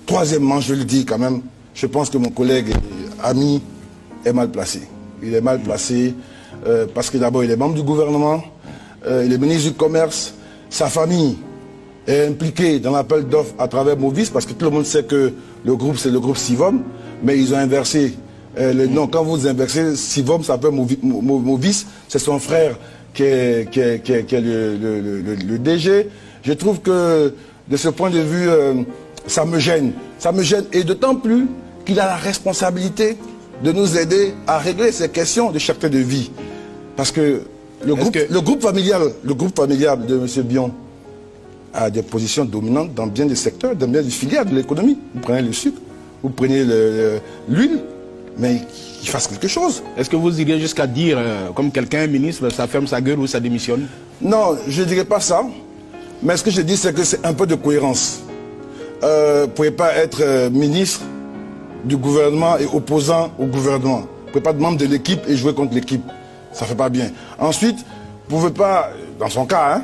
Troisièmement, je le dis quand même, je pense que mon collègue et ami est mal placé. Il est mal placé parce que d'abord, il est membre du gouvernement, il est ministre du Commerce, sa famille est impliquée dans l'appel d'offres à travers Movis, parce que tout le monde sait que le groupe, c'est le groupe Sivom, mais ils ont inversé le nom. Quand vous inversez, Sivom s'appelle Movis, c'est son frère qui est le DG. Je trouve que, de ce point de vue, ça me gêne. Ça me gêne, et d'autant plus qu'il a la responsabilité de nous aider à régler ces questions de cherté de vie. Parce que le groupe familial de M. Bion a des positions dominantes dans bien des secteurs, dans bien des filières de l'économie. Vous prenez le sucre, vous prenez l'huile, mais qu'il fasse quelque chose. Est-ce que vous iriez jusqu'à dire, comme quelqu'un, ministre, ça ferme sa gueule ou ça démissionne? Non, je ne dirais pas ça. Mais ce que je dis, c'est que c'est un peu de cohérence. Vous ne pouvez pas être ministre du gouvernement et opposant au gouvernement. Vous ne pouvez pas être membre de l'équipe et jouer contre l'équipe. Ça ne fait pas bien. Ensuite, vous ne pouvez pas, dans son cas, hein,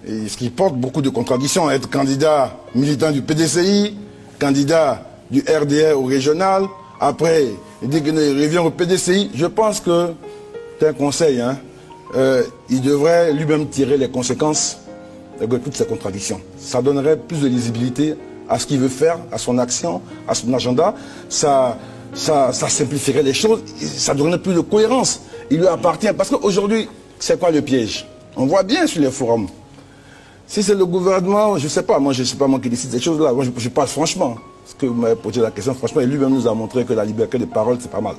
et ce qui porte beaucoup de contradictions, être candidat militant du PDCI, candidat du RDR au régional, après, il dit qu'il revient au PDCI. Je pense que, c'est un conseil, hein, il devrait lui-même tirer les conséquences de toutes ces contradictions. Ça donnerait plus de lisibilité à ce qu'il veut faire, à son action, à son agenda. Ça simplifierait les choses, ça donnerait plus de cohérence. Il lui appartient, parce qu'aujourd'hui, c'est quoi le piège? On voit bien sur les forums. Si c'est le gouvernement, je ne sais pas, moi je ne sais pas moi qui décide ces choses-là. Moi je parle franchement. Parce que vous m'avez posé la question franchement, et lui-même nous a montré que la liberté de parole, c'est pas mal.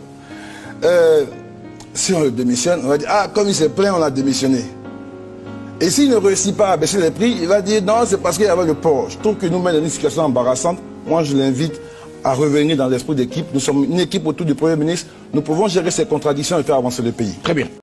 Si on le démissionne, on va dire, ah, comme il s'est plaint, on a démissionné. Et s'il ne réussit pas à baisser les prix, il va dire, non, c'est parce qu'il y avait le port. Je trouve que nous met dans une situation embarrassante. Moi, je l'invite à revenir dans l'esprit d'équipe. Nous sommes une équipe autour du Premier ministre. Nous pouvons gérer ces contradictions et faire avancer le pays. Très bien.